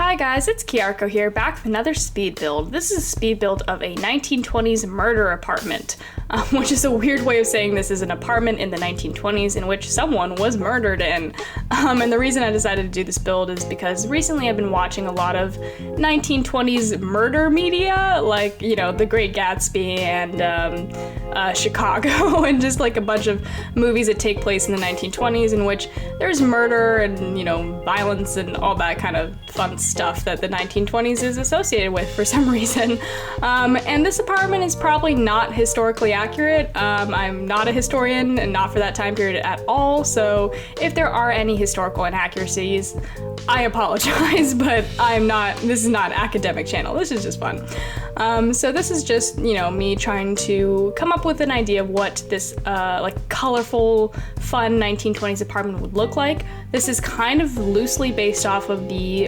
Hi guys, it's Kiarko here, back with another speed build. This is a speed build of a 1920s murder apartment, which is a weird way of saying this is an apartment in the 1920s in which someone was murdered in. And the reason I decided to do this build is because recently I've been watching a lot of 1920s murder media, like, you know, The Great Gatsby and Chicago, and just like a bunch of movies that take place in the 1920s in which there's murder and, you know, violence and all that kind of fun stuff that the 1920s is associated with for some reason. And this apartment is probably not historically accurate. I'm not a historian and not for that time period at all, so if there are any historical inaccuracies, I apologize, but this is not an academic channel, this is just fun. So this is just, you know, me trying to come up with an idea of what this like colorful, fun 1920s apartment would look like. This is kind of loosely based off of the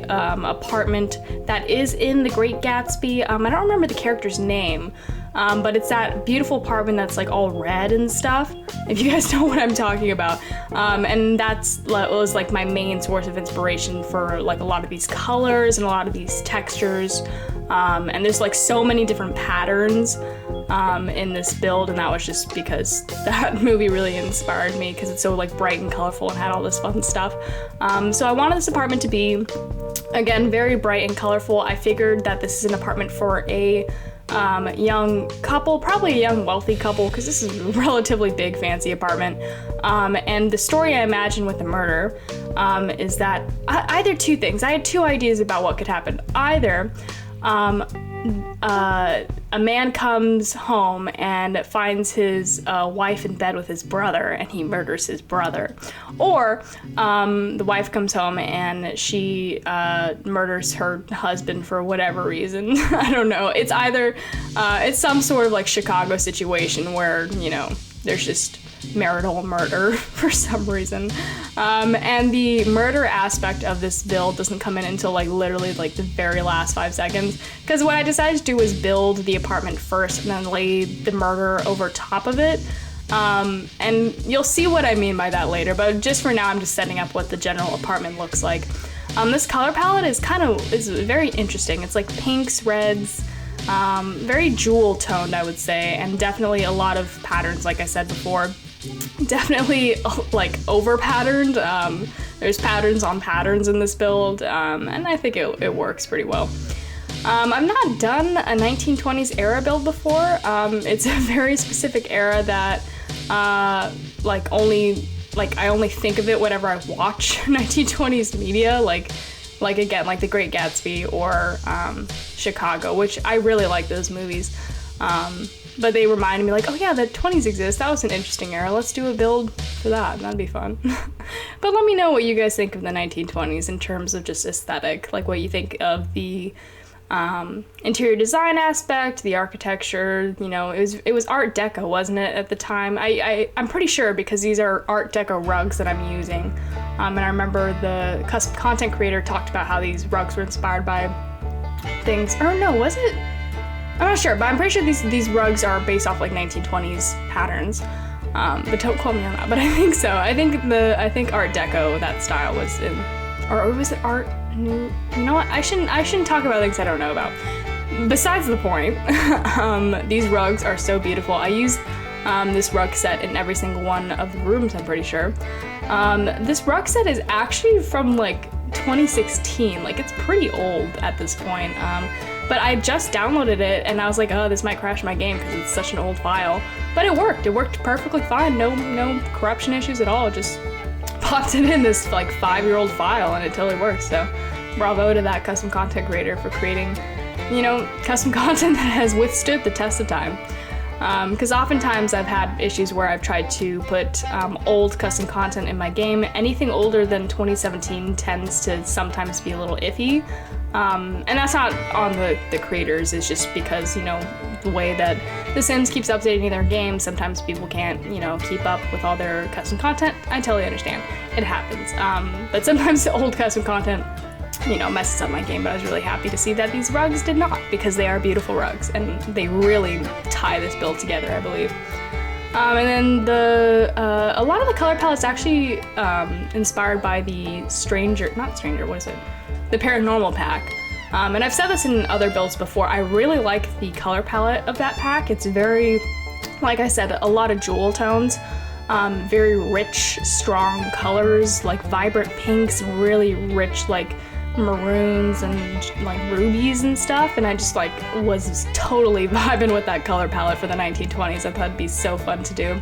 apartment that is in The Great Gatsby. I don't remember the character's name, but it's that beautiful apartment that's like all red and stuff, if you guys know what I'm talking about. And was like my main source of inspiration for like a lot of these colors and a lot of these textures. And there's like so many different patterns in this build, and that was just because that movie really inspired me because it's so like bright and colorful and had all this fun stuff. So I wanted this apartment to be, again, very bright and colorful. I figured that this is an apartment for a young couple, probably a young wealthy couple, because this is a relatively big fancy apartment. And the story I imagine with the murder is that either two things. I had two ideas about what could happen. Either a man comes home and finds his wife in bed with his brother and he murders his brother. Or the wife comes home and she murders her husband for whatever reason. I don't know. It's either, it's some sort of like Chicago situation where, you know, there's just marital murder for some reason. And the murder aspect of this build doesn't come in until like literally like the very last 5 seconds, because what I decided to do was build the apartment first and then lay the murder over top of it. And you'll see what I mean by that later, but just for now I'm just setting up what the general apartment looks like. This color palette is very interesting. It's like pinks, reds, very jewel toned, I would say, and definitely a lot of patterns, like I said before. Definitely like over patterned. There's patterns on patterns in this build, and I think it works pretty well. I've not done a 1920s era build before. It's a very specific era that I only think of it whenever I watch 1920s media, like again, like The Great Gatsby or Chicago, which I really like those movies. But they reminded me like, oh yeah, the 20s exist. That was an interesting era. Let's do a build for that. That'd be fun. But let me know what you guys think of the 1920s in terms of just aesthetic, like what you think of the interior design aspect, the architecture. You know, it was Art Deco, wasn't it, at the time? I'm pretty sure because these are Art Deco rugs that I'm using. And I remember the custom content creator talked about how these rugs were inspired by things. Or no, was it? I'm not sure, but I'm pretty sure these rugs are based off like 1920s patterns. But don't quote me on that. But I think so. I think Art Deco, that style, was in, or was it Art New? You know what? I shouldn't talk about things I don't know about. Besides the point, these rugs are so beautiful. I use this rug set in every single one of the rooms, I'm pretty sure. This rug set is actually from like 2016. Like, it's pretty old at this point. But I just downloaded it and I was like, oh, this might crash my game because it's such an old file. But it worked. It worked perfectly fine. No corruption issues at all. Just popped it in this like 5-year-old file and it totally works. So bravo to that custom content creator for creating, you know, custom content that has withstood the test of time. Because oftentimes I've had issues where I've tried to put old custom content in my game. Anything older than 2017 tends to sometimes be a little iffy. And that's not on the creators, it's just because, you know, the way that The Sims keeps updating their game, sometimes people can't, you know, keep up with all their custom content. I totally understand. It happens. But sometimes the old custom content, you know, messes up my game, but I was really happy to see that these rugs did not, because they are beautiful rugs, and they really tie this build together, I believe. And then the a lot of the color palette's actually inspired by the the Paranormal pack. And I've said this in other builds before, I really like the color palette of that pack. It's very, like I said, a lot of jewel tones, very rich, strong colors, like vibrant pinks and really rich like maroons and like rubies and stuff, and I just like was totally vibing with that color palette for the 1920s. I thought it'd be so fun to do.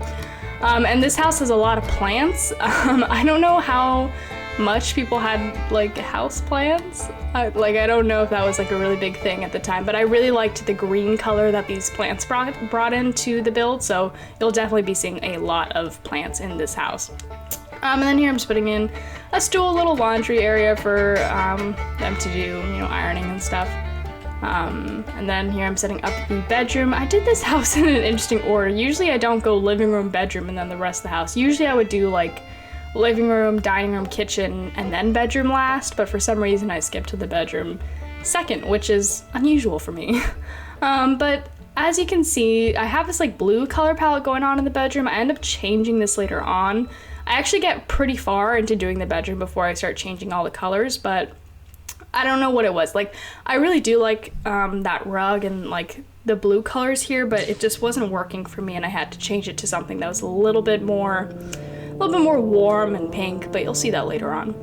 And this house has a lot of plants. I don't know how much people had like house plants. I don't know if that was like a really big thing at the time, but I really liked the green color that these plants brought into the build, so you'll definitely be seeing a lot of plants in this house. And then here I'm just putting in a stool, little laundry area for them to do, you know, ironing and stuff. And then here I'm setting up the bedroom. I did this house in an interesting order. Usually I don't go living room, bedroom, and then the rest of the house. Usually I would do like living room, dining room, kitchen, and then bedroom last, but for some reason I skipped to the bedroom second, which is unusual for me. But as you can see, I have this like blue color palette going on in the bedroom. I end up changing this later on. I actually get pretty far into doing the bedroom before I start changing all the colors, but I don't know what it was. Like, I really do like that rug and like the blue colors here, but it just wasn't working for me, and I had to change it to something that was a little bit more warm and pink, but you'll see that later on.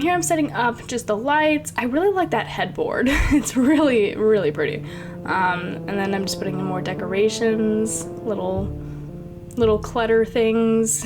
Here I'm setting up just the lights. I really like that headboard. It's really, really pretty. And then I'm just putting in more decorations, little clutter things.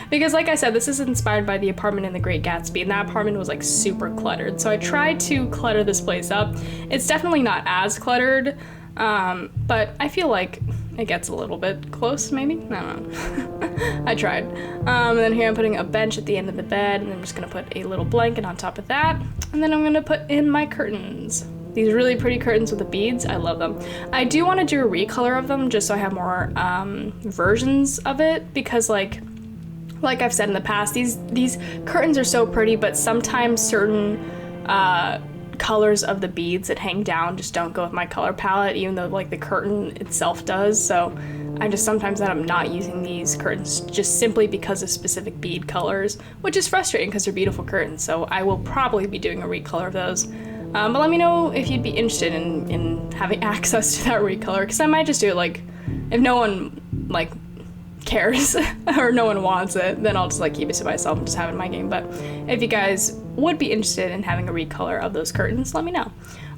Because like I said, this is inspired by the apartment in The Great Gatsby, and that apartment was like super cluttered. So I tried to clutter this place up. It's definitely not as cluttered, but I feel like it gets a little bit close, maybe? I don't know. I tried. And then here I'm putting a bench at the end of the bed, and I'm just gonna put a little blanket on top of that. And then I'm gonna put in my curtains. These really pretty curtains with the beads, I love them. I do want to do a recolor of them just so I have more versions of it, because like I've said in the past, these curtains are so pretty, but sometimes certain colors of the beads that hang down just don't go with my color palette, even though like the curtain itself does. So I just sometimes end up not using these curtains just simply because of specific bead colors, which is frustrating because they're beautiful curtains. So I will probably be doing a recolor of those. But let me know if you'd be interested in having access to that recolor, because I might just do it like, if no one like cares or no one wants it, then I'll just like keep it to myself and just have it in my game. But if you guys would be interested in having a recolor of those curtains, let me know.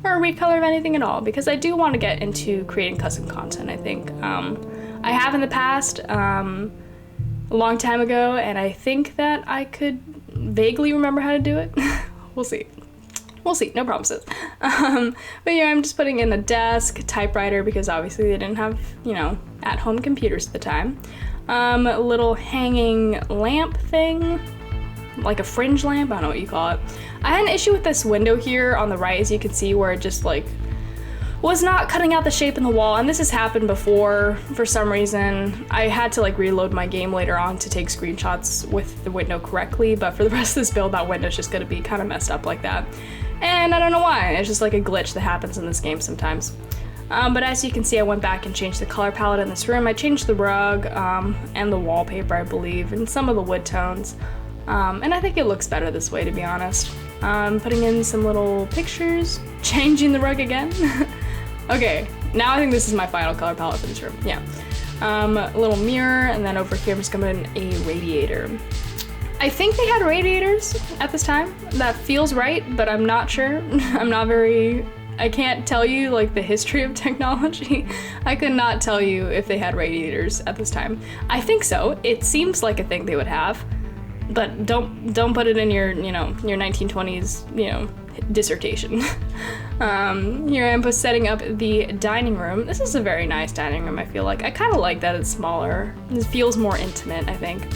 Or a recolor of anything at all, because I do want to get into creating custom content, I think. I have in the past, a long time ago, and I think that I could vaguely remember how to do it. We'll see. We'll see, no promises. But yeah, I'm just putting in a desk, typewriter, because obviously they didn't have, you know, at-home computers at the time. A little hanging lamp thing, like a fringe lamp, I don't know what you call it. I had an issue with this window here on the right, as you can see, where it just like was not cutting out the shape in the wall, and this has happened before for some reason. I had to like reload my game later on to take screenshots with the window correctly, but for the rest of this build, that window's just gonna be kind of messed up like that. And I don't know why, it's just like a glitch that happens in this game sometimes. But as you can see, I went back and changed the color palette in this room. I changed the rug and the wallpaper, I believe, and some of the wood tones. And I think it looks better this way, to be honest. Putting in some little pictures, changing the rug again. Okay, now I think this is my final color palette for this room, yeah. A little mirror, and then over here I'm just gonna put in a radiator. I think they had radiators at this time. That feels right, but I'm not sure. I can't tell you like the history of technology. I could not tell you if they had radiators at this time. I think so. It seems like a thing they would have, but don't put it in your, you know, your 1920s, you know, dissertation. Here I am setting up the dining room. This is a very nice dining room, I feel like. I kind of like that it's smaller. It feels more intimate, I think.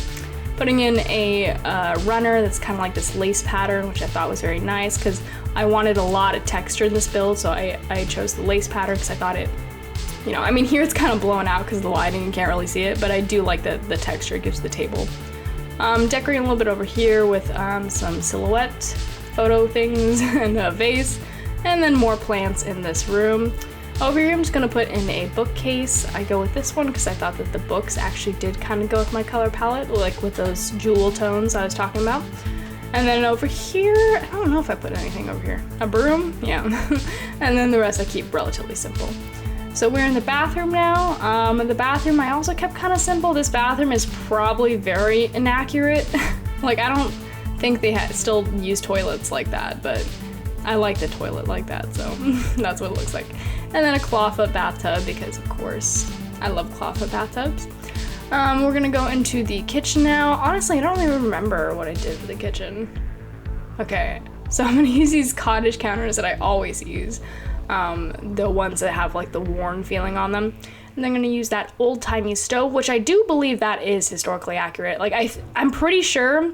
Putting in a runner that's kind of like this lace pattern, which I thought was very nice because I wanted a lot of texture in this build, so I chose the lace pattern because I thought it, you know, I mean here it's kind of blown out because of the lighting, you can't really see it, but I do like the texture it gives to the table. Decorating a little bit over here with some silhouette photo things and a vase, and then more plants in this room. Over here, I'm just gonna put in a bookcase. I go with this one because I thought that the books actually did kind of go with my color palette, like with those jewel tones I was talking about. And then over here, I don't know if I put anything over here. A broom? Yeah. And then the rest I keep relatively simple. So we're in the bathroom now. In the bathroom, I also kept kind of simple. This bathroom is probably very inaccurate. Like, I don't think they still use toilets like that, but I like the toilet like that, so that's what it looks like. And then a clawfoot bathtub, because of course, I love clawfoot bathtubs. We're gonna go into the kitchen now. Honestly, I don't even remember what I did for the kitchen. Okay, so I'm gonna use these cottage counters that I always use. The ones that have like the worn feeling on them. And I'm gonna use that old-timey stove, which I do believe that is historically accurate. Like, I'm pretty sure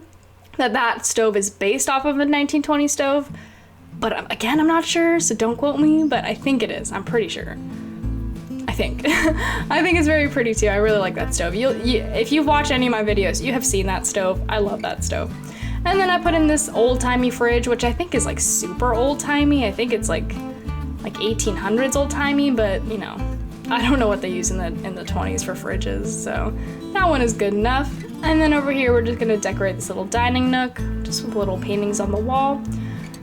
that that stove is based off of a 1920 stove, but again, I'm not sure, so don't quote me, but I think it is. I'm pretty sure. I think. I think it's very pretty too. I really like that stove. If you've watched any of my videos, you have seen that stove. I love that stove. And then I put in this old-timey fridge, which I think is like super old-timey. I think it's like 1800s old-timey, but you know, I don't know what they use in the 20s for fridges, so that one is good enough. And then over here, we're just gonna decorate this little dining nook, just with little paintings on the wall.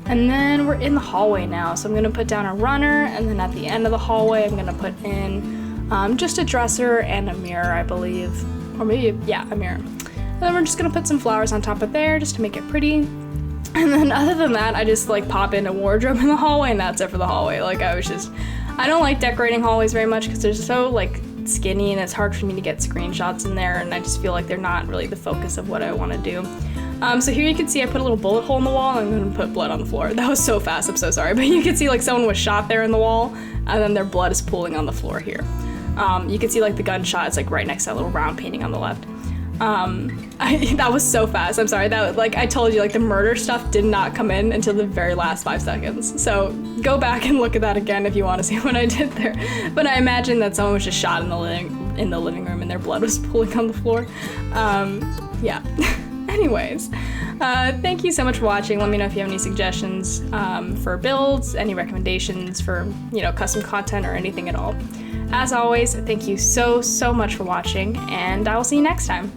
And then we're in the hallway now, so I'm gonna put down a runner, and then at the end of the hallway, I'm gonna put in just a dresser and a mirror, I believe. Or maybe, yeah, a mirror. And then we're just gonna put some flowers on top of there, just to make it pretty. And then other than that, I just like pop in a wardrobe in the hallway, and that's it for the hallway. Like, I don't like decorating hallways very much because they're so like skinny and it's hard for me to get screenshots in there, and I just feel like they're not really the focus of what I want to do. So here you can see I put a little bullet hole in the wall, and I'm gonna put blood on the floor. That was so fast, I'm so sorry. But you can see like someone was shot there in the wall, and then their blood is pooling on the floor here. You can see like the gunshot is like right next to that little round painting on the left. That was so fast, I'm sorry. That, like I told you, like the murder stuff did not come in until the very last 5 seconds. So go back and look at that again if you want to see what I did there. But I imagine that someone was just shot in the living room and their blood was pooling on the floor. Yeah. Anyways, thank you so much for watching. Let me know if you have any suggestions for builds, any recommendations for, you know, custom content or anything at all. As always, thank you so much for watching, and I will see you next time.